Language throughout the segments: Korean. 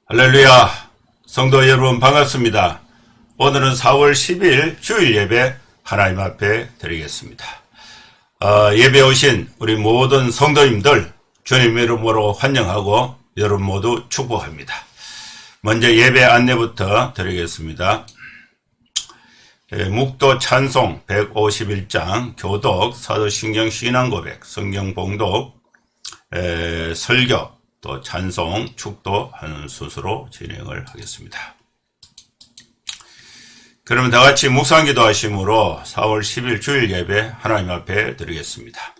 할렐루야! 성도 여러분 반갑습니다. 오늘은 4월 10일 주일 예배 하나님 앞에 드리겠습니다. 예배 오신 우리 모든 성도님들 주님 이름으로 환영하고 여러분 모두 축복합니다. 먼저 예배 안내부터 드리겠습니다. 묵도 찬송 151장 교독 사도신경 신앙고백 성경 봉독 설교 또 찬송, 축도하는 순서로 진행을 하겠습니다. 그러면 다같이 묵상기도 하심으로 4월 10일 주일 예배 하나님 앞에 드리겠습니다.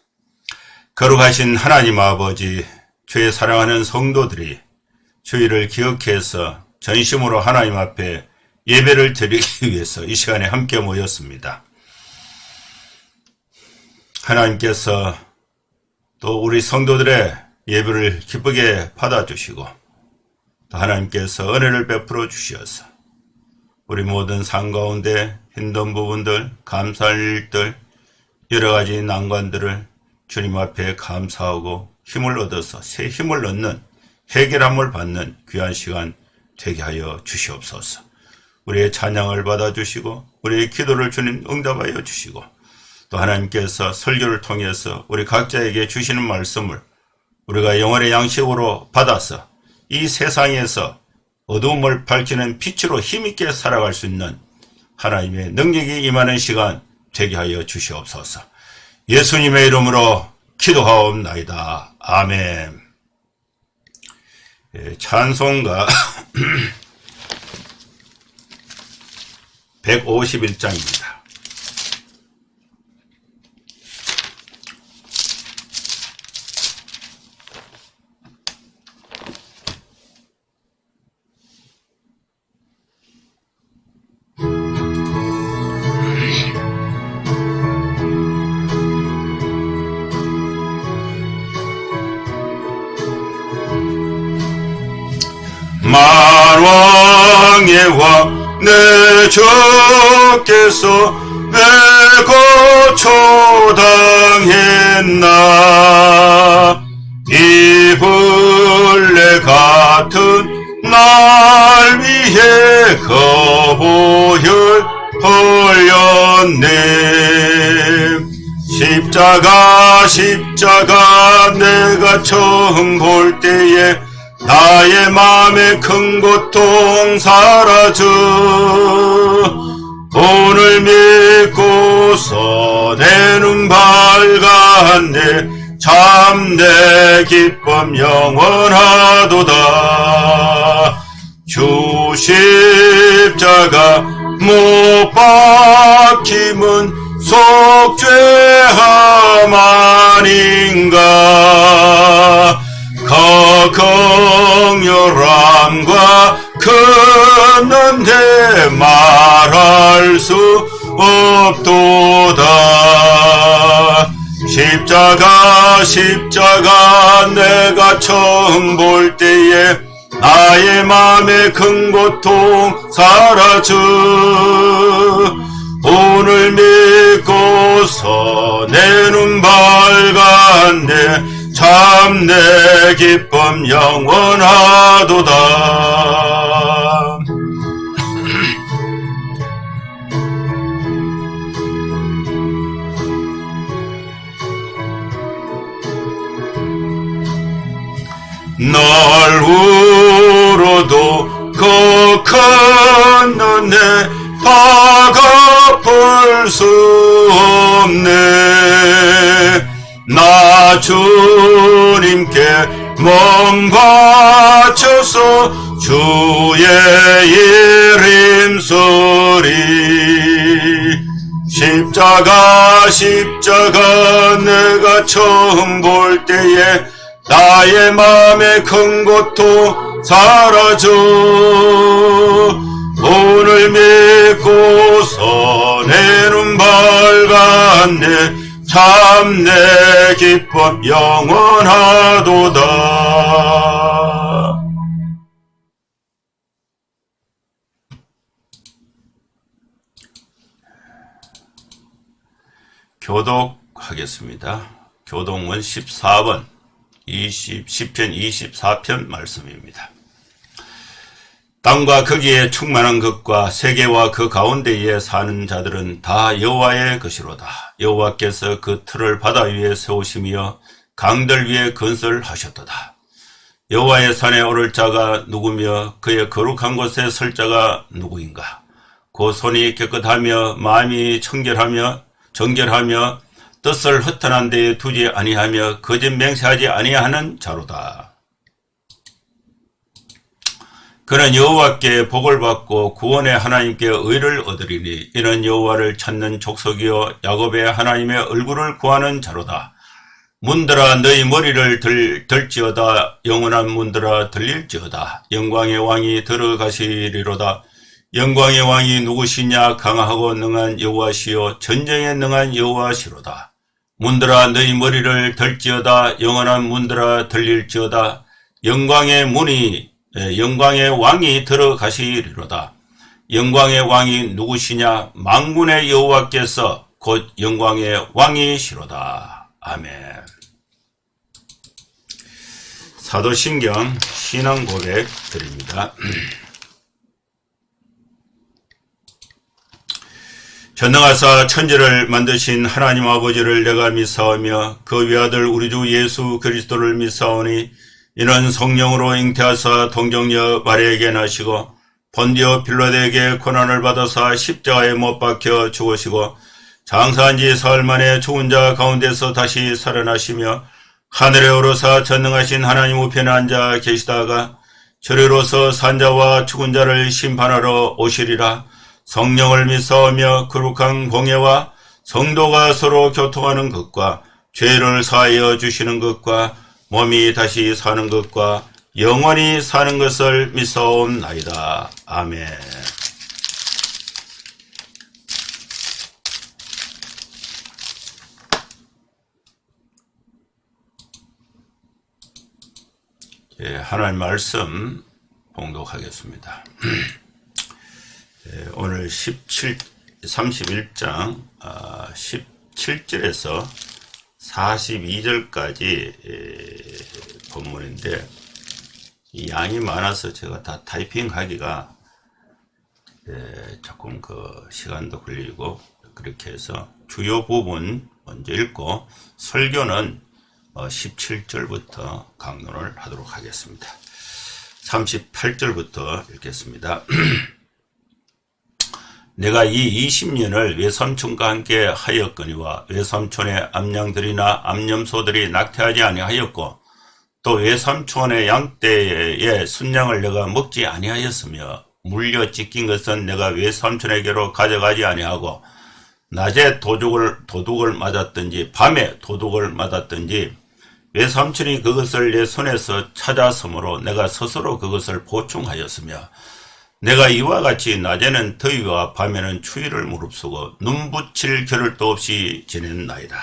거룩하신 하나님 아버지, 주의 사랑하는 성도들이 주의를 기억해서 전심으로 하나님 앞에 예배를 드리기 위해서 이 시간에 함께 모였습니다. 하나님께서 또 우리 성도들의 예배를 기쁘게 받아주시고 또 하나님께서 은혜를 베풀어 주시어서 우리 모든 삶 가운데 힘든 부분들, 감사할 일들, 여러가지 난관들을 주님 앞에 감사하고 힘을 얻어서 새 힘을 얻는 해결함을 받는 귀한 시간 되게 하여 주시옵소서. 우리의 찬양을 받아주시고 우리의 기도를 주님 응답하여 주시고 또 하나님께서 설교를 통해서 우리 각자에게 주시는 말씀을 우리가 영혼의 양식으로 받아서 이 세상에서 어두움을 밝히는 빛으로 힘있게 살아갈 수 있는 하나님의 능력이 임하는 시간 되게 하여 주시옵소서. 예수님의 이름으로 기도하옵나이다. 아멘. 찬송가 151장입니다. 만왕의 왕 내 주께서 내가 초당했나 이 벌레 같은 날 위해 거보혈 흘렸네. 십자가 내가 처음 볼 때에 나의 맘에 큰 고통 사라져 오늘 믿고서 내 눈 밝았네. 참 내 기쁨 영원하도다. 주 십자가 못 박힘은 속죄함 아닌가. 그 긍휼함과 큰 은혜 말할 수 없도다. 십자가 내가 처음 볼 때에 나의 맘에 큰 고통 사라져 오늘 믿고서 내 눈 밝았네. 참 내 기쁨 영원하도다. 널 울어도 그 큰 은혜 파갚을 수 없네. 나 주님께 몸 바쳐서 주의 이름 소리. 십자가 내가 처음 볼 때에 나의 맘에 큰 고통 사라져 오늘 믿고서 내 눈 밝았네. 참 내 기쁨 영원하도다. 교독하겠습니다. 교동문 14번 시편 24편 말씀입니다. 땅과 거기에 충만한 것과 세계와 그 가운데에 사는 자들은 다 여호와의 것이로다. 여호와께서 그 틀을 바다 위에 세우시며 강들 위에 건설하셨도다. 여호와의 산에 오를 자가 누구며 그의 거룩한 곳에 설 자가 누구인가? 그 손이 깨끗하며 마음이 정결하며 뜻을 허탄한 데에 두지 아니하며 거짓 맹세하지 아니하는 자로다. 그는 여호와께 복을 받고 구원의 하나님께 의를 얻으리니 이는 여호와를 찾는 족속이요 야곱의 하나님의 얼굴을 구하는 자로다. 문들아 너희 머리를 들지어다. 영원한 문들아 들릴지어다. 영광의 왕이 들어가시리로다. 영광의 왕이 누구시냐? 강하고 능한 여호와시요 전쟁에 능한 여호와시로다. 문들아 너희 머리를 들지어다. 영원한 문들아 들릴지어다. 영광의 왕이 들어가시리로다. 영광의 왕이 누구시냐? 만군의 여호와께서 곧 영광의 왕이시로다. 아멘. 사도신경 신앙 고백 드립니다. 전능하사 천지를 만드신 하나님 아버지를 내가 믿사오며 그 외아들 우리 주 예수 그리스도를 믿사오니 이는 성령으로 잉태하사 동정녀 마리아에게 나시고 본디오 빌라도에게 고난을 받아사 십자가에 못 박혀 죽으시고 장사한 지 사흘 만에 죽은 자 가운데서 다시 살아나시며 하늘에 오르사 전능하신 하나님 우편에 앉아 계시다가 저리로서 산자와 죽은 자를 심판하러 오시리라. 성령을 믿사오며 거룩한 공예와 성도가 서로 교통하는 것과 죄를 사하여 주시는 것과 몸이 다시 사는 것과 영원히 사는 것을 믿사옵나이다. 아멘. 하나님 말씀 봉독하겠습니다. 오늘 31장 17절에서 42절까지 본문인데 이 양이 많아서 제가 다 타이핑하기가 조금 시간도 걸리고 그렇게 해서 주요 부분 먼저 읽고 설교는 17절부터 강론을 하도록 하겠습니다. 38절부터 읽겠습니다. 내가 이 20년을 외삼촌과 함께 하였거니와 외삼촌의 암양들이나 암염소들이 낙태하지 아니하였고 또 외삼촌의 양떼의 순양을 내가 먹지 아니하였으며 물려 찢긴 것은 내가 외삼촌에게로 가져가지 아니하고 낮에 도둑을 맞았든지 밤에 도둑을 맞았든지 외삼촌이 그것을 내 손에서 찾았으므로 내가 스스로 그것을 보충하였으며 내가 이와 같이 낮에는 더위와 밤에는 추위를 무릅쓰고 눈 붙일 겨를도 없이 지냈나이다.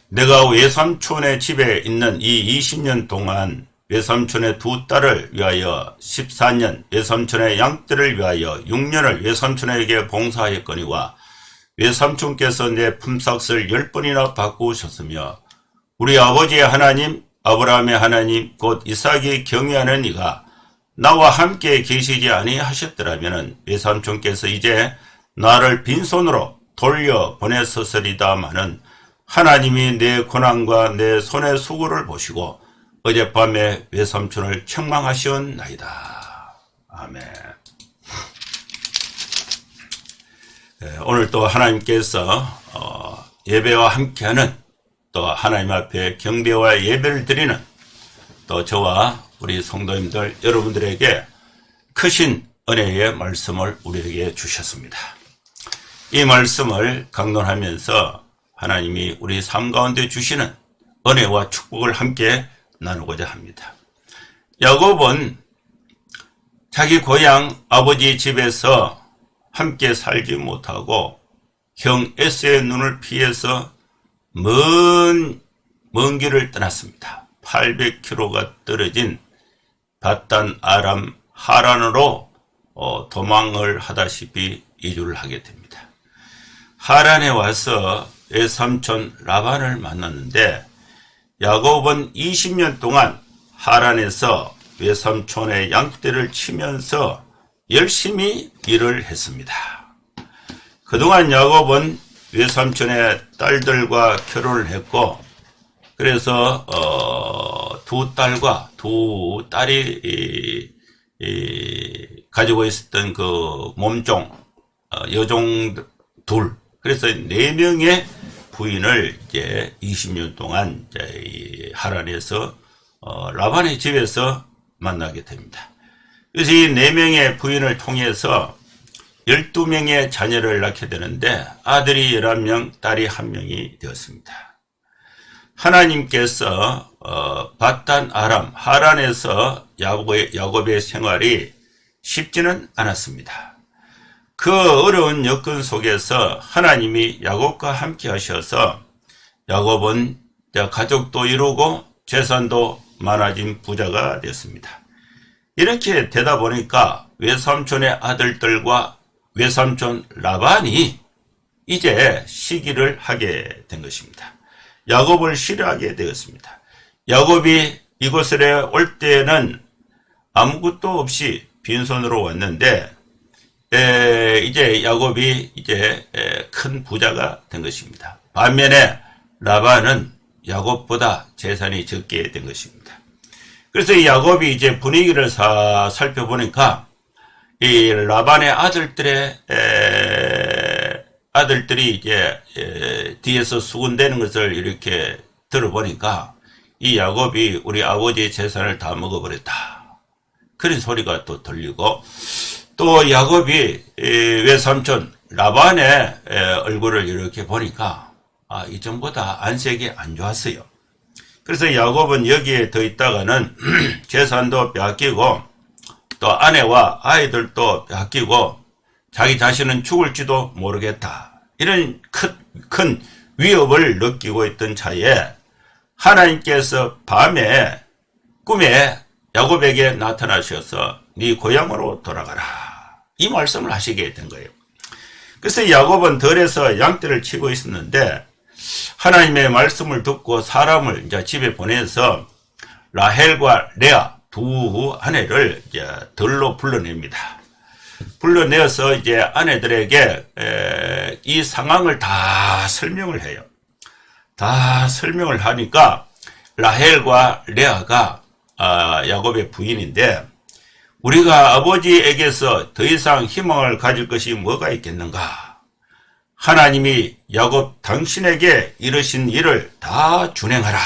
내가 외삼촌의 집에 있는 이 20년 동안 외삼촌의 두 딸을 위하여 14년, 외삼촌의 양떼를 위하여 6년을 외삼촌에게 봉사하였거니와 외삼촌께서 내 품삯을 10번이나 바꾸셨으며 우리 아버지의 하나님 아브라함의 하나님 곧 이삭이 경외하는 이가 나와 함께 계시지 아니하셨더라면 외삼촌께서 이제 나를 빈손으로 돌려 보냈었으리다마는 하나님이 내 고난과 내 손의 수고를 보시고 어젯밤에 외삼촌을 책망하시었나이다. 아멘. 오늘 또 하나님께서 예배와 함께하는 또 하나님 앞에 경배와 예배를 드리는 또 저와 우리 성도님들 여러분들에게 크신 은혜의 말씀을 우리에게 주셨습니다. 이 말씀을 강론하면서 하나님이 우리 삶 가운데 주시는 은혜와 축복을 함께 나누고자 합니다. 야곱은 자기 고향 아버지 집에서 함께 살지 못하고 형 에서의 눈을 피해서 먼 길을 떠났습니다. 800km가 떨어진 바단 아람 하란으로 도망을 하다시피 이주를 하게 됩니다. 하란에 와서 외삼촌 라반을 만났는데 야곱은 20년 동안 하란에서 외삼촌의 양떼를 치면서 열심히 일을 했습니다. 그동안 야곱은 외삼촌의 딸들과 결혼을 했고, 그래서 두 딸과 두 딸이 가지고 있었던 그 몸종, 여종 둘, 그래서 4명의 부인을 이제 20년 동안 이제 이 하란에서 라반의 집에서 만나게 됩니다. 그래서 이 4명의 부인을 통해서 12명의 자녀를 낳게 되는데 아들이 11명, 딸이 1명이 되었습니다. 하나님께서 바단 아람, 하란에서 야곱의 생활이 쉽지는 않았습니다. 그 어려운 여건 속에서 하나님이 야곱과 함께 하셔서 야곱은 가족도 이루고 재산도 많아진 부자가 됐습니다. 이렇게 되다 보니까 외삼촌의 아들들과 외삼촌 라반이 이제 시기를 하게 된 것입니다. 야곱을 싫어하게 되었습니다. 야곱이 이곳에 올 때는 아무것도 없이 빈손으로 왔는데 이제 야곱이 이제 큰 부자가 된 것입니다. 반면에 라반은 야곱보다 재산이 적게 된 것입니다. 그래서 이 야곱이 이제 분위기를 살펴보니까 이 라반의 아들들이 이제 뒤에서 수군대는 것을 이렇게 들어보니까 이 야곱이 우리 아버지의 재산을 다 먹어버렸다, 그런 소리가 또 들리고, 또 야곱이 외삼촌 라반의 얼굴을 이렇게 보니까 이전보다 안색이 안 좋았어요. 그래서 야곱은 여기에 더 있다가는 재산도 빼앗기고 또 아내와 아이들도 빼앗기고 자기 자신은 죽을지도 모르겠다, 이런 큰 위협을 느끼고 있던 차에 하나님께서 밤에 꿈에 야곱에게 나타나셔서 네 고향으로 돌아가라, 이 말씀을 하시게 된 거예요. 그래서 야곱은 들에서 양떼를 치고 있었는데 하나님의 말씀을 듣고 사람을 이제 집에 보내서 라헬과 레아 두 아내를 이제 들로 불러냅니다. 불러내어서 이제 아내들에게 이 상황을 다 설명을 해요. 다 설명을 하니까 라헬과 레아가 야곱의 부인인데, 우리가 아버지에게서 더 이상 희망을 가질 것이 뭐가 있겠는가? 하나님이 야곱 당신에게 이르신 일을 다 준행하라,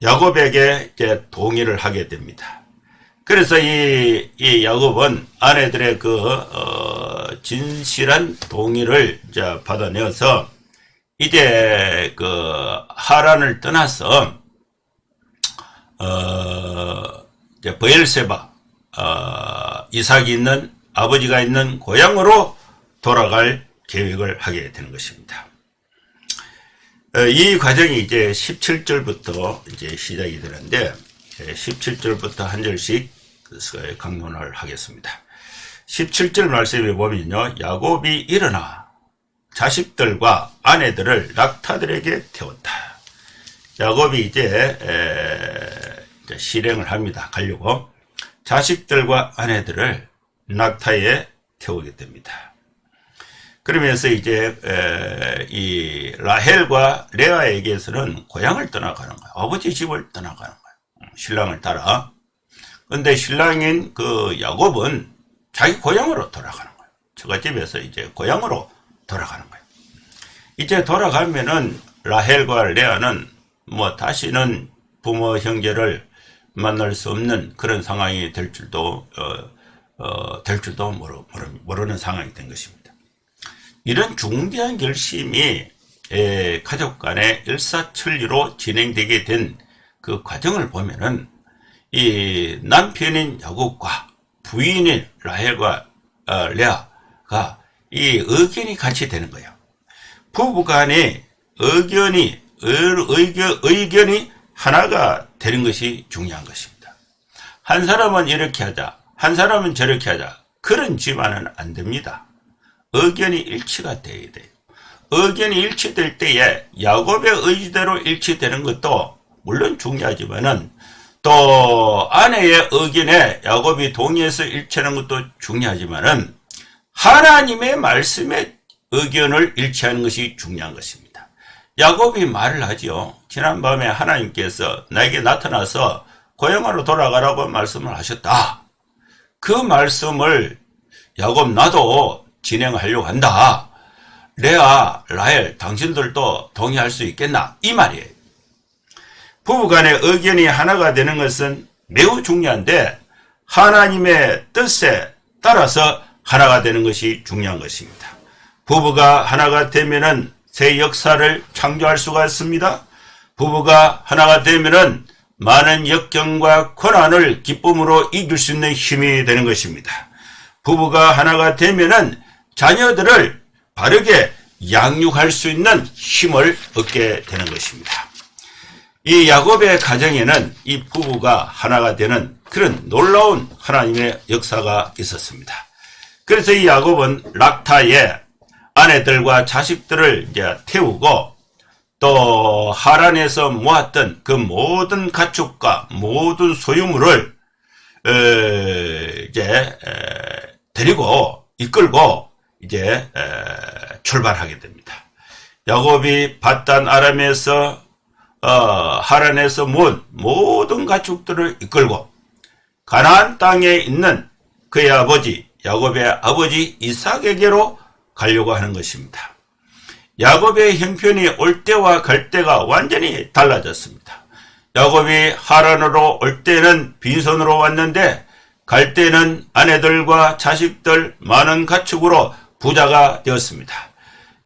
야곱에게 이제 동의를 하게 됩니다. 그래서 이 야곱은 아내들의 그 진실한 동의를 이제 받아내어서 이제 그 하란을 떠나서 이제 브엘세바, 이삭이 있는, 아버지가 있는 고향으로 돌아갈 계획을 하게 되는 것입니다. 이 과정이 이제 17절부터 이제 시작이 되는데 17절부터 한 절씩 강론을 하겠습니다. 17절 말씀에 보면요, 야곱이 일어나 자식들과 아내들을 낙타들에게 태웠다. 야곱이 이제 실행을 합니다. 가려고 자식들과 아내들을 낙타에 태우게 됩니다. 그러면서 이제 이 라헬과 레아에게서는 고향을 떠나가는 거예요. 아버지 집을 떠나가는 거예요. 신랑을 따라. 근데 신랑인 그 야곱은 자기 고향으로 돌아가는 거예요. 처갓집에서 이제 고향으로 돌아가는 거예요. 이제 돌아가면은 라헬과 레아는 뭐 다시는 부모 형제를 만날 수 없는 그런 상황이 될 줄도 모르는 상황이 된 것입니다. 이런 중대한 결심이 가족 간의 일사천리로 진행되게 된 그 과정을 보면은 이 남편인 야곱과 부인인 라헬과 레아가 이 의견이 같이 되는 거예요. 부부 간의 의견이 하나가 되는 것이 중요한 것입니다. 한 사람은 이렇게 하자, 한 사람은 저렇게 하자, 그런 집안은 안 됩니다. 의견이 일치가 돼야 돼요. 의견이 일치될 때에 야곱의 의지대로 일치되는 것도 물론 중요하지만은 또 아내의 의견에 야곱이 동의해서 일치하는 것도 중요하지만은 하나님의 말씀에 의견을 일치하는 것이 중요한 것입니다. 야곱이 말을 하지요. 지난밤에 하나님께서 나에게 나타나서 고향으로 돌아가라고 말씀을 하셨다. 그 말씀을 야곱 나도 진행하려고 한다. 레아, 라헬 당신들도 동의할 수 있겠나? 이 말이에요. 부부간의 의견이 하나가 되는 것은 매우 중요한데 하나님의 뜻에 따라서 하나가 되는 것이 중요한 것입니다. 부부가 하나가 되면은 새 역사를 창조할 수가 있습니다. 부부가 하나가 되면은 많은 역경과 고난을 기쁨으로 이길 수 있는 힘이 되는 것입니다. 부부가 하나가 되면은 자녀들을 바르게 양육할 수 있는 힘을 얻게 되는 것입니다. 이 야곱의 가정에는 이 부부가 하나가 되는 그런 놀라운 하나님의 역사가 있었습니다. 그래서 이 야곱은 락타의 아내들과 자식들을 이제 태우고 또 하란에서 모았던 그 모든 가축과 모든 소유물을 이제 데리고 이끌고 이제 출발하게 됩니다. 야곱이 밧단 아람에서 하란에서 모은 모든 가축들을 이끌고 가나안 땅에 있는 그의 아버지 야곱의 아버지 이삭에게로 가려고 하는 것입니다. 야곱의 형편이 올 때와 갈 때가 완전히 달라졌습니다. 야곱이 하란으로 올 때는 빈손으로 왔는데 갈 때는 아내들과 자식들 많은 가축으로 부자가 되었습니다.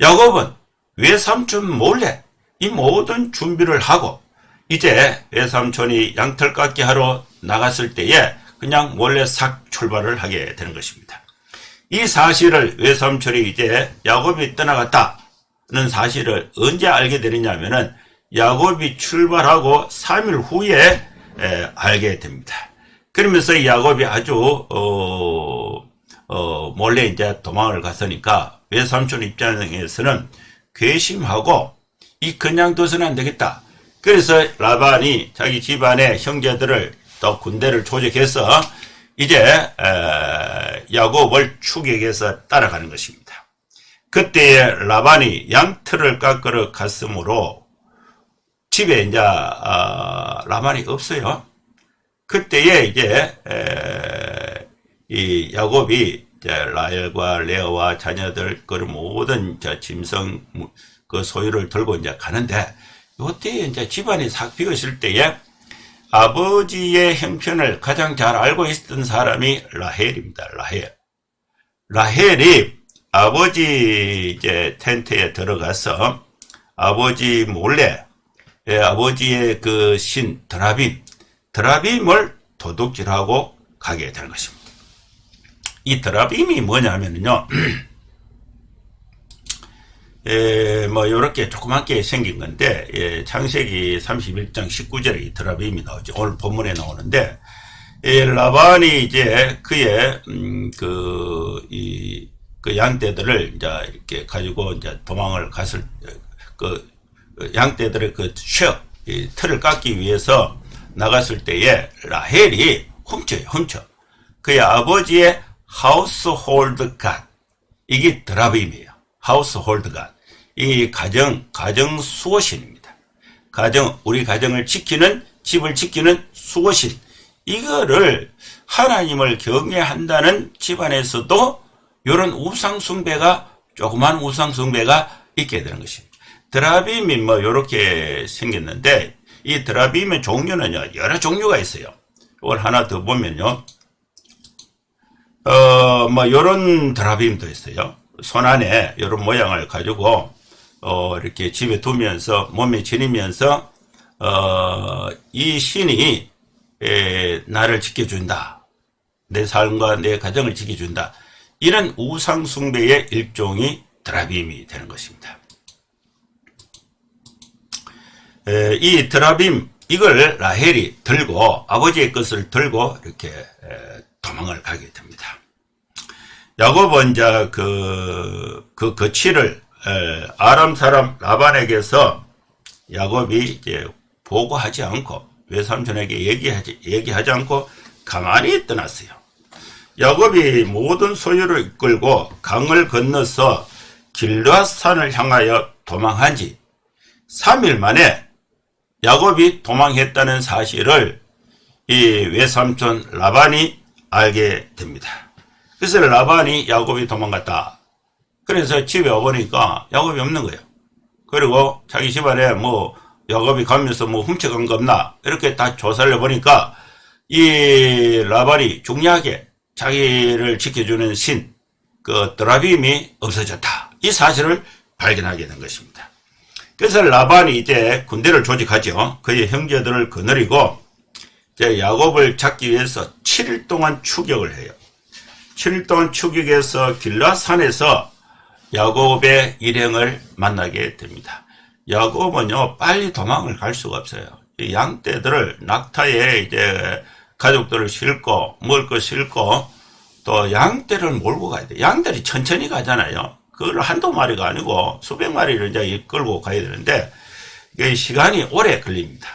야곱은 외삼촌 몰래 이 모든 준비를 하고 이제 외삼촌이 양털 깎기 하러 나갔을 때에 그냥 몰래 싹 출발을 하게 되는 것입니다. 이 사실을 외삼촌이 이제 야곱이 떠나갔다는 사실을 언제 알게 되느냐면은 야곱이 출발하고 3일 후에 알게 됩니다. 그러면서 야곱이 아주 몰래 이제 도망을 갔으니까 외삼촌 입장에서는 괘씸하고 이 그냥 둬서는 안 되겠다. 그래서 라반이 자기 집안의 형제들을 또 군대를 조직해서 이제 야곱을 추격해서 따라가는 것입니다. 그때에 라반이 양털을 깎으러 갔으므로 집에 이제 라반이 없어요. 그때에 이제 이 야곱이 이제 라헬과 레아와 자녀들 그 모든 짐승 그 소유를 들고 이제 가는데 이때 이제 집안이 싹 비었을 때에 아버지의 형편을 가장 잘 알고 있었던 사람이 라헬입니다. 라헬이 아버지 이제 텐트에 들어가서 아버지 몰래 아버지의 그 신 드라빔을 도둑질하고 가게 되는 것입니다. 이 드라빔이 뭐냐면요, 뭐 요렇게 조그맣게 생긴 건데 창세기 31장 19절에 이 드라빔이 나오죠. 오늘 본문에 나오는데 라반이 이제 그의 그 양떼들을 이제 이렇게 가지고 이제 도망을 갔을 그 양떼들의 그 틀을 깎기 위해서 나갔을 때에 라헬이 훔쳐 그의 아버지의 하우스홀드 갓, 이게 드라빔이에요. 하우스홀드 갓, 이 가정 수호신입니다. 우리 가정을 지키는, 집을 지키는 수호신, 이거를 하나님을 경외한다는 집안에서도 이런 우상숭배가, 조그만 우상숭배가 있게 되는 것입니다. 드라빔이 뭐 요렇게 생겼는데 이 드라빔의 종류는요 여러 종류가 있어요. 이걸 하나 더 보면요, 뭐 요런 드라빔도 있어요. 손 안에 요런 모양을 가지고 이렇게 집에 두면서 몸에 지니면서 이 신이 나를 지켜준다, 내 삶과 내 가정을 지켜준다, 이런 우상 숭배의 일종이 드라빔이 되는 것입니다. 이 드라빔, 이걸 라헬이 들고, 아버지의 것을 들고 이렇게 도망을 가게 됩니다. 야곱은 이제 그 거취를 아람 사람 라반에게서 야곱이 이제 보고하지 않고 외삼촌에게 얘기하지 않고 가만히 떠났어요. 야곱이 모든 소유를 이끌고 강을 건너서 길르앗산을 향하여 도망한 지 3일 만에 야곱이 도망했다는 사실을 이 외삼촌 라반이 알게 됩니다. 그래서 라반이 야곱이 도망갔다. 그래서 집에 와보니까 야곱이 없는 거예요. 그리고 자기 집안에 뭐 야곱이 가면서 뭐 훔쳐간 거 없나 이렇게 다 조사를 해보니까 이 라반이 중요하게 자기를 지켜주는 신, 그 드라빔이 없어졌다. 이 사실을 발견하게 된 것입니다. 그래서 라반이 이제 군대를 조직하죠. 그의 형제들을 거느리고 이제 야곱을 잡기 위해서 7일 동안 추격을 해요. 7일 동안 추격해서 길르앗산에서 야곱의 일행을 만나게 됩니다. 야곱은요, 빨리 도망을 갈 수가 없어요. 이 양떼들을 낙타에 이제 가족들을 싣고, 먹을 거 싣고, 또 양떼를 몰고 가야 돼. 양들이 천천히 가잖아요. 그걸 한두 마리가 아니고 수백 마리를 이제 이끌고 가야 되는데, 이게 시간이 오래 걸립니다.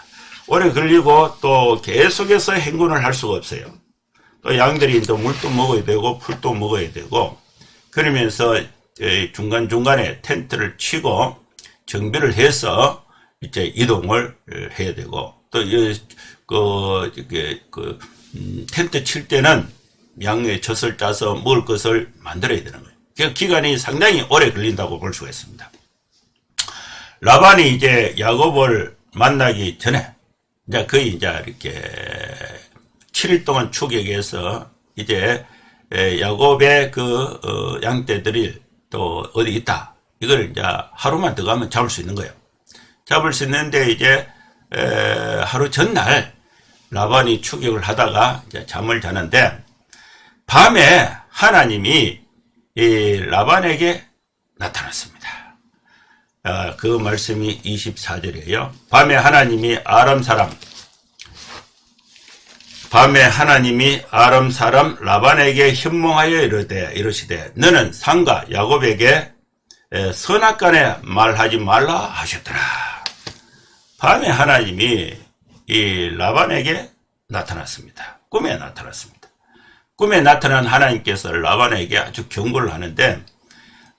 오래 걸리고 또 계속해서 행군을 할 수가 없어요. 또 양들이 또 물도 먹어야 되고, 풀도 먹어야 되고, 그러면서 중간중간에 텐트를 치고 정비를 해서 이제 이동을 해야 되고, 또 텐트 칠 때는 양의 젖을 짜서 먹을 것을 만들어야 되는 거예요. 그 기간이 상당히 오래 걸린다고 볼 수가 있습니다. 라반이 이제 야곱을 만나기 전에 이제 거의 이제 이렇게 7일 동안 추격해서 이제 야곱의 그 양떼들이 또 어디 있다. 이걸 이제 하루만 더 가면 잡을 수 있는 거예요. 잡을 수 있는데 이제 하루 전날 라반이 추격을 하다가 이제 잠을 자는데 밤에 하나님이 이 라반에게 나타났습니다. 그 말씀이 24절이에요. 밤에 하나님이 아람 사람 라반에게 현몽하여 이르시되 너는 상가 야곱에게 선악간에 말하지 말라 하셨더라. 밤에 하나님이 이 라반에게 나타났습니다. 꿈에 나타났습니다. 꿈에 나타난 하나님께서 라반에게 아주 경고를 하는데,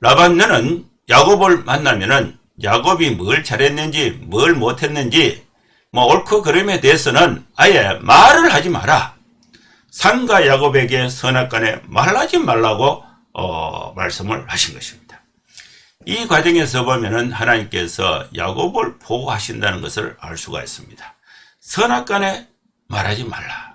라반 너는 야곱을 만나면은 야곱이 뭘 잘했는지 뭘 못했는지 뭐 옳고 그름에 대해서는 아예 말을 하지 마라. 상가 야곱에게 선악간에 말하지 말라고 말씀을 하신 것입니다. 이 과정에서 보면은 하나님께서 야곱을 보호하신다는 것을 알 수가 있습니다. 선악간에 말하지 말라.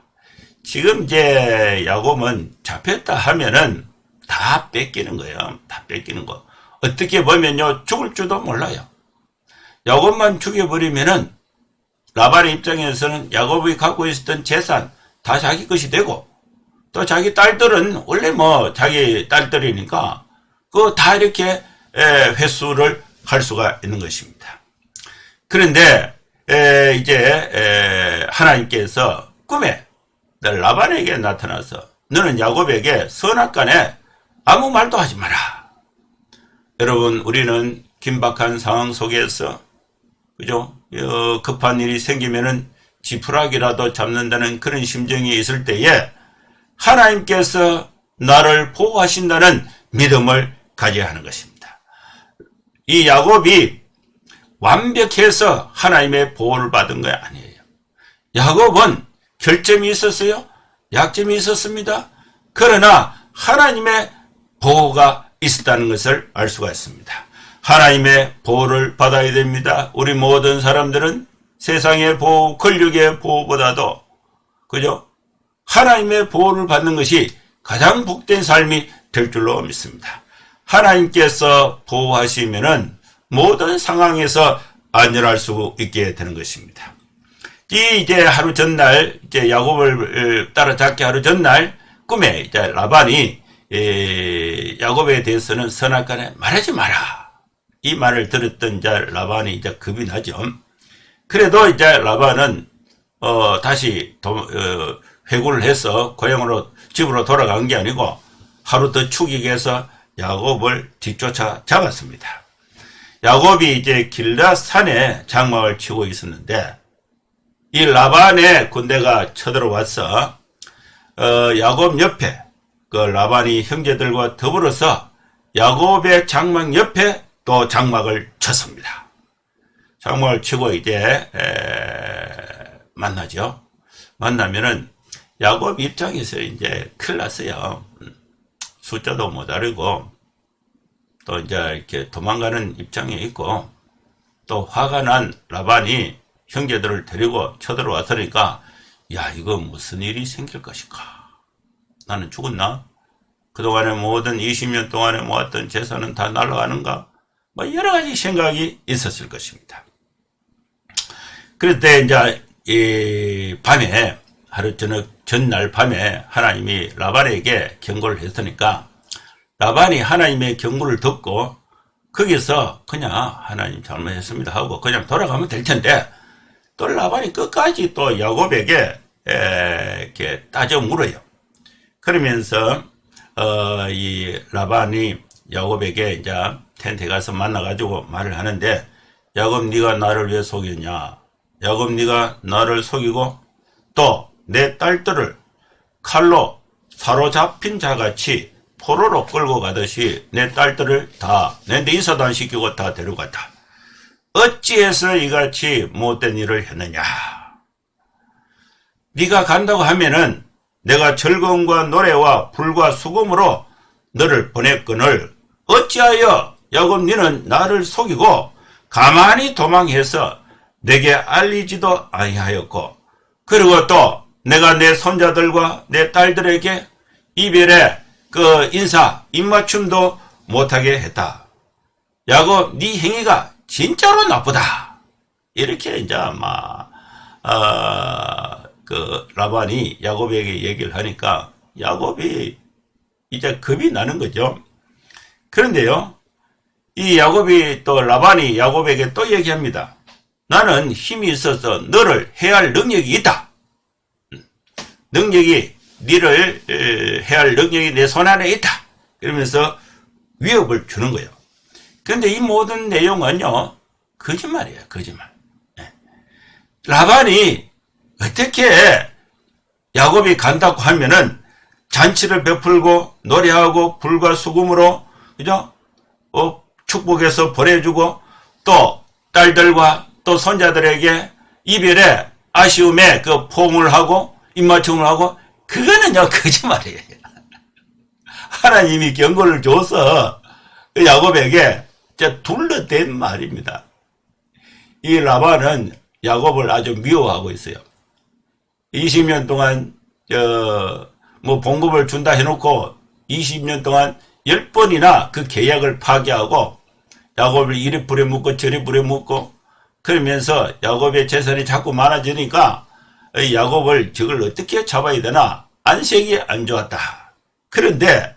지금 이제 야곱은 잡혔다 하면은 다 뺏기는 거예요. 다 뺏기는 거. 어떻게 보면요, 죽을 줄도 몰라요. 야곱만 죽여버리면은 라반의 입장에서는 야곱이 갖고 있었던 재산 다 자기 것이 되고, 또 자기 딸들은 원래 뭐 자기 딸들이니까 그거 다 이렇게 회수를 할 수가 있는 것입니다. 그런데 이제 하나님께서 꿈에 라반에게 나타나서 너는 야곱에게 선악간에 아무 말도 하지 마라. 여러분, 우리는 긴박한 상황 속에서 그죠? 급한 일이 생기면은 지푸라기라도 잡는다는 그런 심정이 있을 때에 하나님께서 나를 보호하신다는 믿음을 가져야 하는 것입니다. 이 야곱이 완벽해서 하나님의 보호를 받은 거 아니에요. 야곱은 결점이 있었어요. 약점이 있었습니다. 그러나 하나님의 보호가 있었다는 것을 알 수가 있습니다. 하나님의 보호를 받아야 됩니다. 우리 모든 사람들은 세상의 보호, 권력의 보호보다도 그죠? 하나님의 보호를 받는 것이 가장 복된 삶이 될 줄로 믿습니다. 하나님께서 보호하시면은 모든 상황에서 안전할 수 있게 되는 것입니다. 이제 하루 전날, 이제 야곱을 따라잡기 하루 전날, 꿈에 이제 라반이, 야곱에 대해서는 선악간에 말하지 마라. 이 말을 들었던 이제 라반이 이제 겁이 나죠. 그래도 이제 라반은, 다시, 회고를 해서 고향으로, 집으로 돌아간 게 아니고, 하루 더 추격해서 야곱을 뒤쫓아 잡았습니다. 야곱이 이제 길르앗산에 장막을 치고 있었는데, 이 라반의 군대가 쳐들어와서 야곱 옆에 그 라반이 형제들과 더불어서 야곱의 장막 옆에 또 장막을 쳤습니다. 장막을 치고 이제 만나죠. 만나면은 야곱 입장에서 이제 큰일 났어요. 숫자도 모자르고 또 이제 이렇게 도망가는 입장에 있고 또 화가 난 라반이 형제들을 데리고 쳐들어왔으니까 야 이거 무슨 일이 생길 것인가. 나는 죽었나? 그동안에 모든 20년 동안에 모았던 재산은 다 날아가는가? 뭐 여러 가지 생각이 있었을 것입니다. 그럴 때 이제 이 밤에 하루 저녁 전날 밤에 하나님이 라반에게 경고를 했으니까 라반이 하나님의 경고를 듣고 거기서 그냥 하나님 잘못했습니다 하고 그냥 돌아가면 될 텐데 또 라반이 끝까지 또 야곱에게 이렇게 따져 물어요. 그러면서 이 라반이 야곱에게 이제 텐트에 가서 만나가지고 말을 하는데 야곱 네가 나를 왜 속였냐? 야곱 네가 나를 속이고 또 내 딸들을 칼로 사로잡힌 자같이 포로로 끌고 가듯이 내 딸들을 다 내 인사도 시키고 다 데려갔다. 어찌해서 이같이 못된 일을 했느냐? 네가 간다고 하면은 내가 즐거움과 노래와 불과 수금으로 너를 보냈거늘 어찌하여 야곱 너는 나를 속이고 가만히 도망해서 내게 알리지도 아니하였고 그리고 또 내가 내 손자들과 내 딸들에게 이별의 그 인사 입맞춤도 못하게 했다. 야곱 네 행위가 진짜로 나쁘다. 이렇게 이제 그 라반이 야곱에게 얘기를 하니까 야곱이 이제 겁이 나는 거죠. 그런데요, 이 야곱이 또 라반이 야곱에게 또 얘기합니다. 나는 힘이 있어서 너를 해할 능력이 있다. 능력이 너를 해할 능력이 내 손 안에 있다. 그러면서 위협을 주는 거예요. 그런데 이 모든 내용은요, 거짓말이에요. 거짓말. 라반이 어떻게 야곱이 간다고 하면은 잔치를 베풀고 노래하고 불과 수금으로 그죠? 축복해서 보내주고 또 딸들과 또 손자들에게 이별의 아쉬움에 그 포옹을 하고 입맞춤을 하고 그거는요 거짓말이에요. 하나님이 경고를 줘서 야곱에게 둘러댄 말입니다. 이 라반은 야곱을 아주 미워하고 있어요. 20년 동안 봉급을 준다 해놓고 20년 동안 10번이나 그 계약을 파기하고 야곱을 이리 부려먹고 저리 부려먹고 그러면서 야곱의 재산이 자꾸 많아지니까 야곱을 저걸 어떻게 잡아야 되나 안색이 안 좋았다. 그런데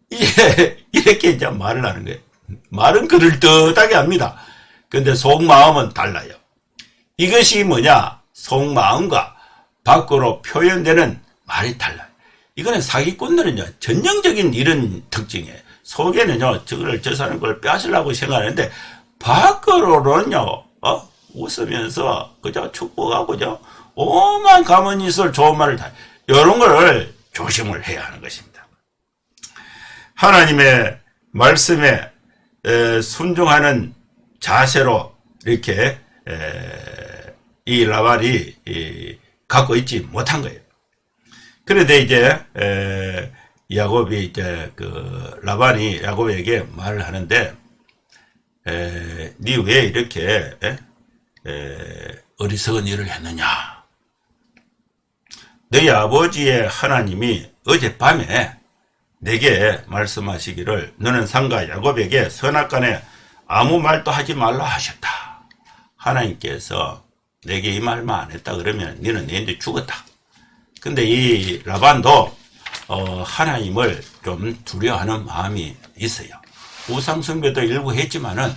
이렇게 이제 말을 하는 거예요. 말은 그럴듯하게 합니다. 근데 속마음은 달라요. 이것이 뭐냐? 속마음과 밖으로 표현되는 말이 달라요. 이거는 사기꾼들은요, 전형적인 이런 특징이에요. 속에는요, 저 사는 걸 빼앗으려고 생각하는데, 밖으로는요, 웃으면서, 그죠? 축복하고, 그죠? 오만 가만히 있을 좋은 말을 다, 이런 걸 조심을 해야 하는 것입니다. 하나님의 말씀에 순종하는 자세로 이렇게 이 라반이 갖고 있지 못한 거예요. 그런데 이제 야곱이 이제 그 라반이 야곱에게 말을 하는데 네 왜 이렇게 어리석은 일을 했느냐? 너희 아버지의 하나님이 어젯밤에 내게 말씀하시기를 너는 상가 야곱에게 선악간에 아무 말도 하지 말라 하셨다. 하나님께서 내게 이 말만 안 했다 그러면 너는 내인데 죽었다. 근데 이 라반도 하나님을 좀 두려워하는 마음이 있어요. 우상숭배도 일부 했지만은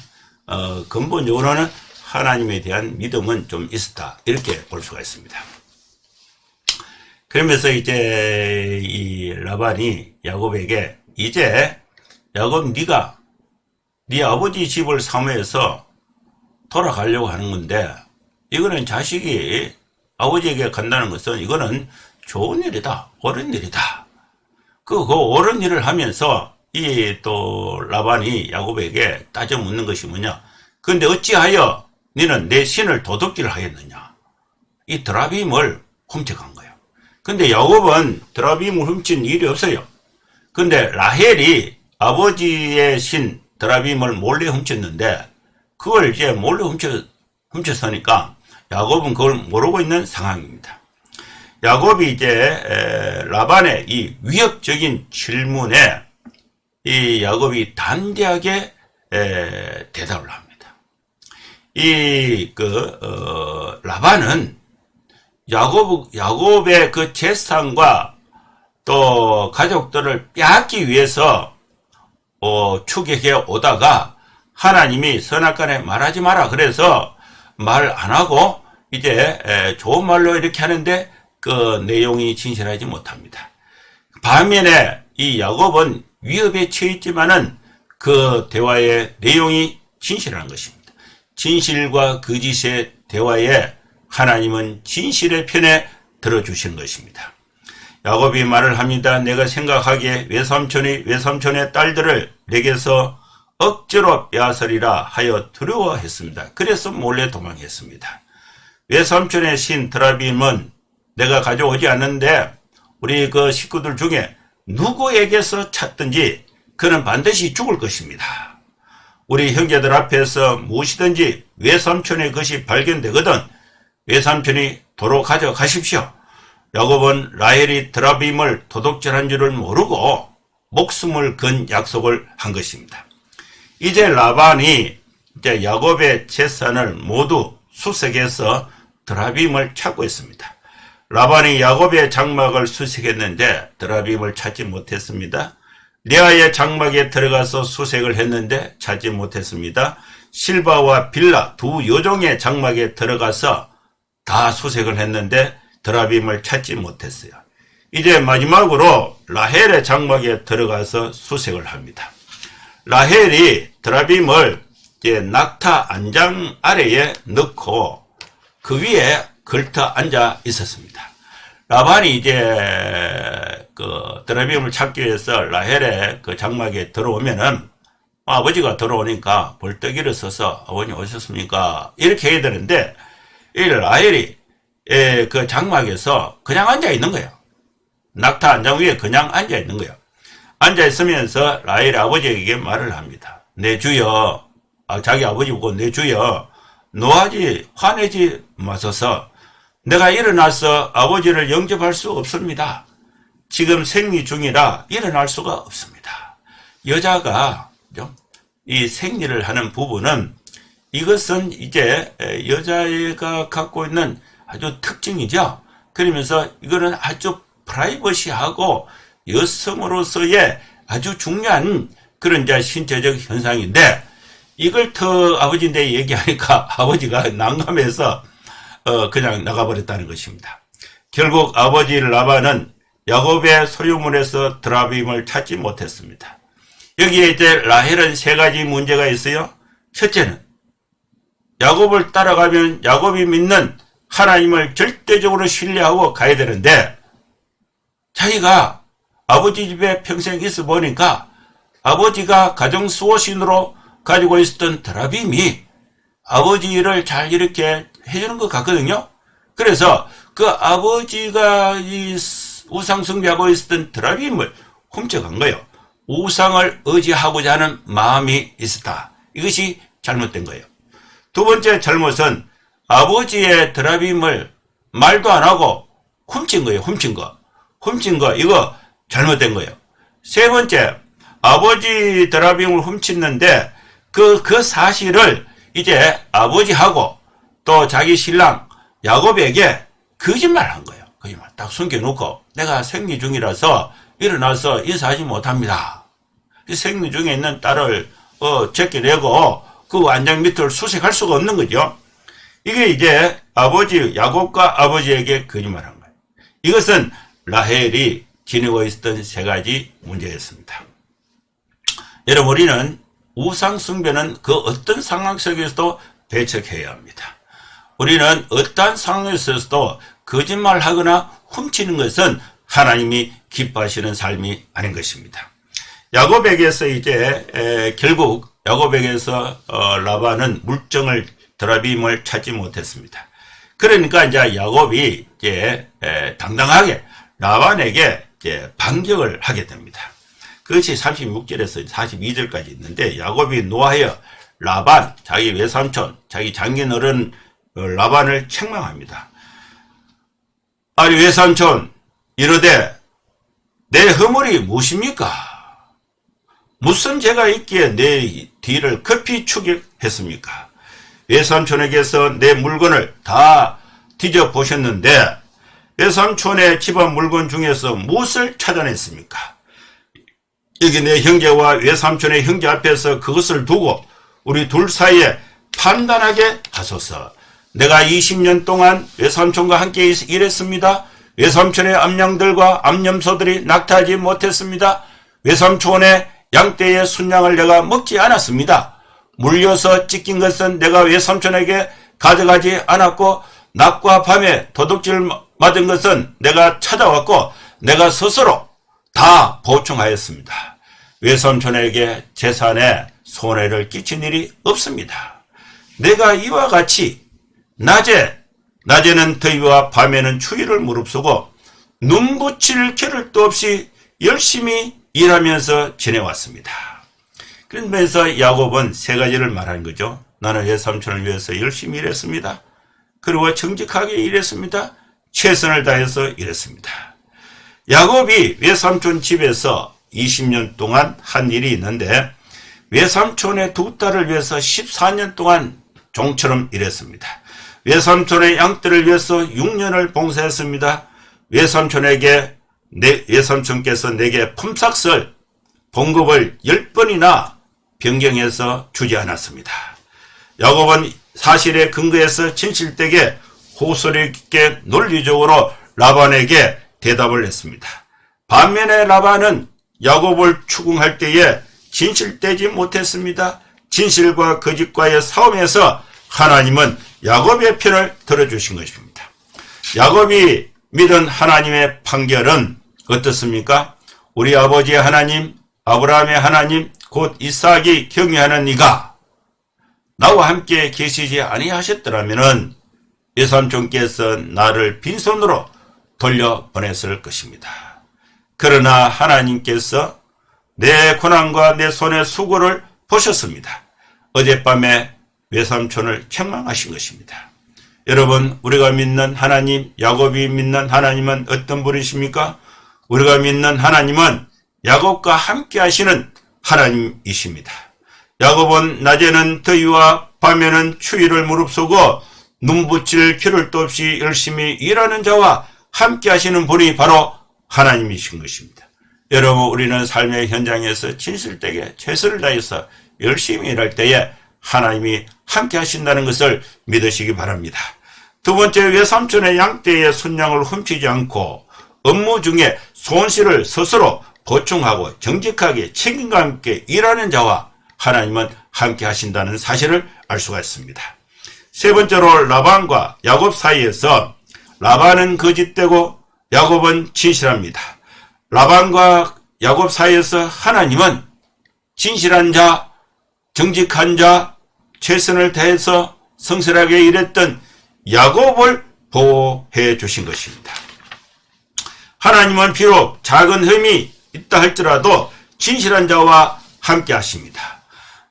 근본적으로는 하나님에 대한 믿음은 좀 있었다. 이렇게 볼 수가 있습니다. 그러면서 이제 이 라반이 야곱에게 이제 야곱 네가 네 아버지 집을 사모해서 돌아가려고 하는 건데 이거는 자식이 아버지에게 간다는 것은 이거는 좋은 일이다, 옳은 일이다. 그 옳은 일을 하면서 이 또 라반이 야곱에게 따져 묻는 것이 뭐냐? 그런데 어찌하여 너는 내 신을 도둑질 하였느냐? 이 드라빔을 훔쳐간 거예요. 근데 야곱은 드라빔을 훔친 일이 없어요. 근데 라헬이 아버지의 신 드라빔을 몰래 훔쳤는데 그걸 이제 몰래 훔쳤으니까 야곱은 그걸 모르고 있는 상황입니다. 야곱이 이제 라반의 이 위협적인 질문에 이 야곱이 담대하게 대답을 합니다. 라반은 야곱의 그 재산과 또 가족들을 빼앗기 위해서 추격해 오다가 하나님이 선악간에 말하지 마라 그래서 말 안 하고 이제 좋은 말로 이렇게 하는데 그 내용이 진실하지 못합니다. 반면에 이 야곱은 위협에 처했지만은 그 대화의 내용이 진실한 것입니다. 진실과 거짓의 대화에 하나님은 진실의 편에 들어주시는 것입니다. 야곱이 말을 합니다. 내가 생각하기에 외삼촌의 딸들을 내게서 억지로 빼앗으리라 하여 두려워했습니다. 그래서 몰래 도망했습니다. 외삼촌의 신 드라빔은 내가 가져오지 않는데 우리 그 식구들 중에 누구에게서 찾든지 그는 반드시 죽을 것입니다. 우리 형제들 앞에서 무엇이든지 외삼촌의 것이 발견되거든 외삼촌이 도로 가져가십시오. 야곱은 라헬이 드라빔을 도둑질한 줄을 모르고 목숨을 건 약속을 한 것입니다. 이제 라반이 이제 야곱의 재산을 모두 수색해서 드라빔을 찾고 있습니다. 라반이 야곱의 장막을 수색했는데 드라빔을 찾지 못했습니다. 레아의 장막에 들어가서 수색을 했는데 찾지 못했습니다. 실바와 빌라 두 여종의 장막에 들어가서 다 수색을 했는데 드라빔을 찾지 못했어요. 이제 마지막으로 라헬의 장막에 들어가서 수색을 합니다. 라헬이 드라빔을 이제 낙타 안장 아래에 넣고 그 위에 걸터 앉아 있었습니다. 라반이 이제 그 드라빔을 찾기 위해서 라헬의 그 장막에 들어오면은 아버지가 들어오니까 벌떡 일어서서 아버님 오셨습니까? 이렇게 해야 되는데 이 라헬이 그 장막에서 그냥 앉아 있는 거예요. 낙타 안장 위에 그냥 앉아 있는 거예요. 앉아 있으면서 라헬이 아버지에게 말을 합니다. 내 주여, 자기 아버지 보고 내 주여, 노하지 화내지 마소서. 내가 일어나서 아버지를 영접할 수 없습니다. 지금 생리 중이라 일어날 수가 없습니다. 여자가 이 생리를 하는 부분은 이것은 이제 여자가 갖고 있는 아주 특징이죠. 그러면서 이거는 아주 프라이버시하고 여성으로서의 아주 중요한 그런 이제 신체적 현상인데 이걸 더 아버지인데 얘기하니까 아버지가 난감해서 그냥 나가버렸다는 것입니다. 결국 아버지 라반은 야곱의 소유물에서 드라빔을 찾지 못했습니다. 여기에 이제 라헬은 세 가지 문제가 있어요. 첫째는 야곱을 따라가면 야곱이 믿는 하나님을 절대적으로 신뢰하고 가야 되는데 자기가 아버지 집에 평생 있어 보니까 아버지가 가정 수호신으로 가지고 있었던 드라빔이 아버지를 잘 이렇게 해주는 것 같거든요. 그래서 그 아버지가 이 우상 숭배하고 있었던 드라빔을 훔쳐간 거예요. 우상을 의지하고자 하는 마음이 있었다. 이것이 잘못된 거예요. 두 번째 잘못은 아버지의 드라빔을 말도 안 하고 훔친 거예요. 훔친 거 이거 잘못된 거예요. 세 번째 아버지 드라빔을 훔쳤는데 그 사실을 이제 아버지하고 또 자기 신랑 야곱에게 거짓말한 거예요. 거짓말 딱 숨겨놓고 내가 생리 중이라서 일어나서 인사하지 못합니다. 생리 중에 있는 딸을 제껴내고 그 안장 밑을 수색할 수가 없는 거죠. 이게 이제 야곱과 아버지에게 거짓말한 거예요. 이것은 라헬이 지니고 있었던 세 가지 문제였습니다. 여러분 우리는 우상 숭배는 그 어떤 상황 속에서도 배척해야 합니다. 우리는 어떠한 상황에서도 거짓말하거나 훔치는 것은 하나님이 기뻐하시는 삶이 아닌 것입니다. 야곱에게서 이제 결국 야곱에게서 라반은 물정을 드라빔을 찾지 못했습니다. 그러니까 이제 야곱이 이제 당당하게 라반에게 이제 반격을 하게 됩니다. 그것이 36절에서 42절까지 있는데 야곱이 노하여 라반 자기 외삼촌 자기 장인어른 라반을 책망합니다. 아니 외삼촌 이르되 내 허물이 무엇입니까? 무슨 죄가 있기에 내 뒤를 급히 추격했습니까? 외삼촌에게서 내 물건을 다 뒤져보셨는데 외삼촌의 집안 물건 중에서 무엇을 찾아냈습니까? 여기 내 형제와 외삼촌의 형제 앞에서 그것을 두고 우리 둘 사이에 판단하게 하소서. 내가 20년 동안 외삼촌과 함께 일했습니다. 외삼촌의 암양들과 암염소들이 낙타하지 못했습니다. 외삼촌의 양떼의 순양을 내가 먹지 않았습니다. 물려서 찢긴 것은 내가 외삼촌에게 가져가지 않았고 낮과 밤에 도둑질 맞은 것은 내가 찾아왔고 내가 스스로 다 보충하였습니다. 외삼촌에게 재산에 손해를 끼친 일이 없습니다. 내가 이와 같이 낮에는 더위와 밤에는 추위를 무릅쓰고 눈 붙일 겨를도 없이 열심히 일하면서 지내왔습니다. 그러면서 야곱은 세 가지를 말한 거죠. 나는 외삼촌을 위해서 열심히 일했습니다. 그리고 정직하게 일했습니다. 최선을 다해서 일했습니다. 야곱이 외삼촌 집에서 20년 동안 한 일이 있는데 외삼촌의 두 딸을 위해서 14년 동안 종처럼 일했습니다. 외삼촌의 양떼를 위해서 6년을 봉사했습니다. 외삼촌께서 내게 품삯을 봉급을 10번이나 변경해서 주지 않았습니다. 야곱은 사실에 근거해서 진실되게 호소리 깊게 논리적으로 라반에게 대답을 했습니다. 반면에 라반은 야곱을 추궁할 때에 진실되지 못했습니다. 진실과 거짓과의 싸움에서 하나님은 야곱의 편을 들어주신 것입니다. 야곱이 믿은 하나님의 판결은 어떻습니까? 우리 아버지의 하나님, 아브라함의 하나님, 곧 이삭이 경외하는 이가 나와 함께 계시지 아니하셨더라면 외삼촌께서 나를 빈손으로 돌려보냈을 것입니다. 그러나 하나님께서 내 고난과 내 손의 수고를 보셨습니다. 어젯밤에 외삼촌을 책망하신 것입니다. 여러분, 우리가 믿는 하나님, 야곱이 믿는 하나님은 어떤 분이십니까? 우리가 믿는 하나님은 야곱과 함께 하시는 하나님이십니다. 야곱은 낮에는 더위와 밤에는 추위를 무릅쓰고 눈붙일 겨를도 없이 열심히 일하는 자와 함께 하시는 분이 바로 하나님이신 것입니다. 여러분, 우리는 삶의 현장에서 진실되게 최선을 다해서 열심히 일할 때에 하나님이 함께 하신다는 것을 믿으시기 바랍니다. 두 번째, 외삼촌의 양떼의 순양을 훔치지 않고 업무 중에 손실을 스스로 보충하고 정직하게 책임감 있게 일하는 자와 하나님은 함께 하신다는 사실을 알 수가 있습니다. 세 번째로 라반과 야곱 사이에서 라반은 거짓되고 야곱은 진실합니다. 라반과 야곱 사이에서 하나님은 진실한 자, 정직한 자, 최선을 다해서 성실하게 일했던 야곱을 보호해 주신 것입니다. 하나님은 비록 작은 흠이 있다 할지라도 진실한 자와 함께 하십니다.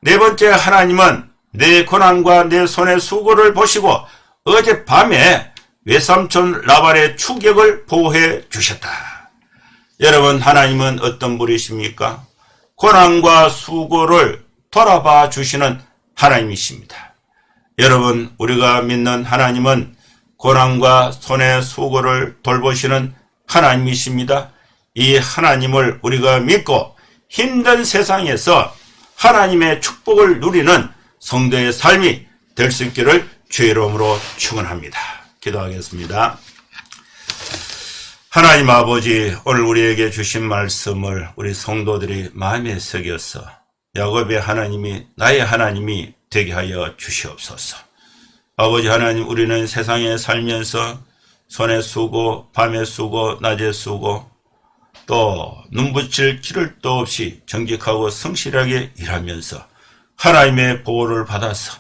네 번째, 하나님은 내 고난과 내 손의 수고를 보시고 어젯밤에 외삼촌 라반의 추격을 보호해 주셨다. 여러분, 하나님은 어떤 분이십니까? 고난과 수고를 돌아봐 주시는 하나님이십니다. 여러분, 우리가 믿는 하나님은 고난과 손의 수고를 돌보시는 하나님이십니다. 이 하나님을 우리가 믿고 힘든 세상에서 하나님의 축복을 누리는 성도의 삶이 될 수 있기를 주의 이름으로 축원합니다. 기도하겠습니다. 하나님 아버지, 오늘 우리에게 주신 말씀을 우리 성도들이 마음에 새겨서 야곱의 하나님이 나의 하나님이 되게 하여 주시옵소서. 아버지 하나님, 우리는 세상에 살면서 손에 쓰고 밤에 쓰고 낮에 쓰고 또 눈붙일 기를도 없이 정직하고 성실하게 일하면서 하나님의 보호를 받아서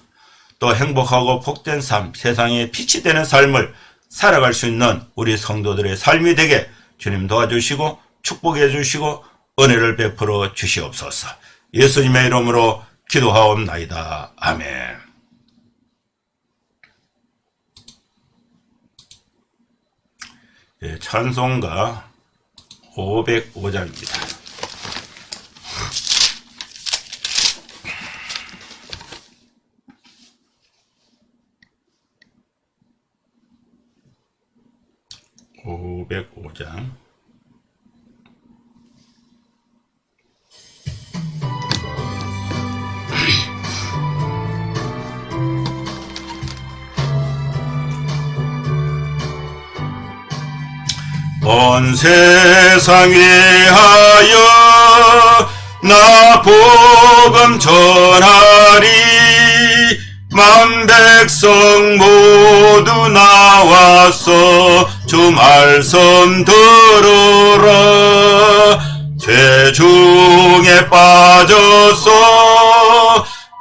또 행복하고 복된 삶, 세상에 빛이 되는 삶을 살아갈 수 있는 우리 성도들의 삶이 되게 주님 도와주시고 축복해 주시고 은혜를 베풀어 주시옵소서. 예수님의 이름으로 기도하옵나이다. 아멘. 찬송가 505장입니다. (505장) 온 세상 위하여 나 복음 전하리. 만 백성 모두 나와서 주 말씀 들으라. 죄 중에 빠져서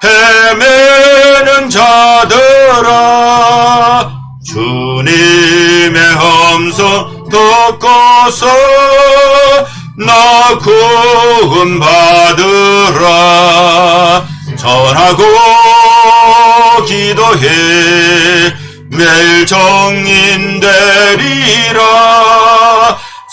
헤매는 자들아, 주님의 음성 듣고서 나 구원 받으라. 전하고 기도해 매일 정인 되리라.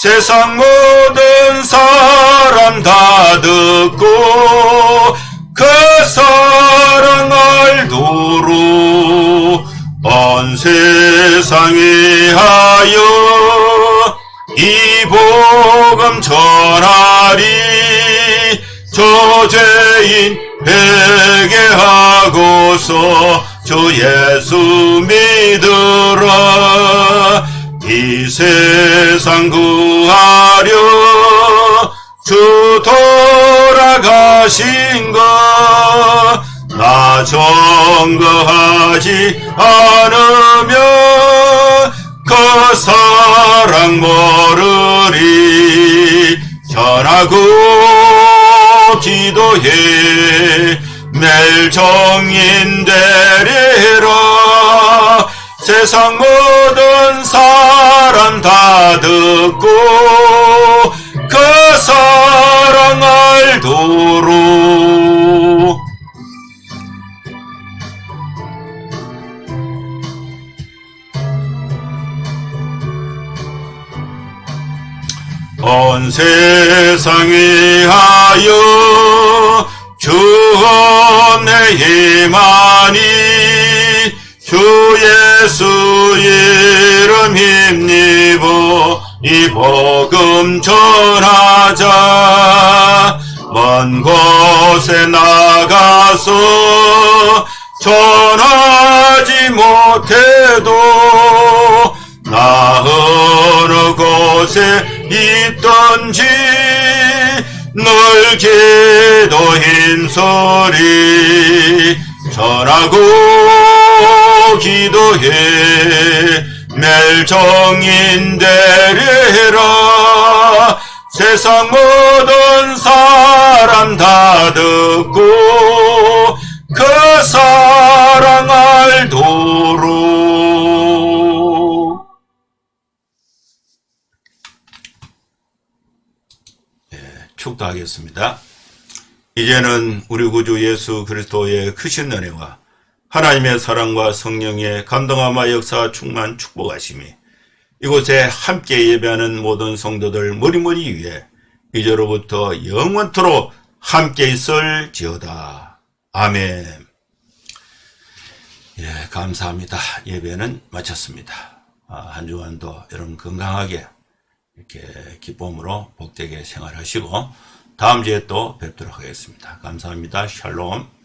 세상 모든 사람 다 듣고 그 사랑 알도록 온 세상 위하여 이 복음 전하리. 저죄인 회개하고서 주 예수 믿으라. 이 세상 구하려 주 돌아가신 것 나 증거하지 않으면 그 사랑 모르리. 전하고 기도해 매일 정인 되리라. 세상 모든 사람 다 듣고 그 사랑 알도록 온 세상 위하여 주 은혜 힘하니. 주 예수 이름 힘입어 이 복음 전하자. 먼 곳에 나가서 전하지 못해도 나 어느 곳에 있던지 늘 기도 힘소리. 전하고 기도해 매일 정인 되리라. 세상 모든 사람 다 듣고 그 사랑 알도록. 축도하겠습니다. 이제는 우리 구주 예수 그리스도의 크신 은혜와 하나님의 사랑과 성령의 감동함과 역사 충만 축복하심이 이곳에 함께 예배하는 모든 성도들 머리머리 위에 이제로부터 영원토록 함께 있을지어다. 아멘. 감사합니다. 예배는 마쳤습니다. 한 주간도 여러분 건강하게 이렇게 기쁨으로 복되게 생활하시고 다음 주에 또 뵙도록 하겠습니다. 감사합니다. 샬롬.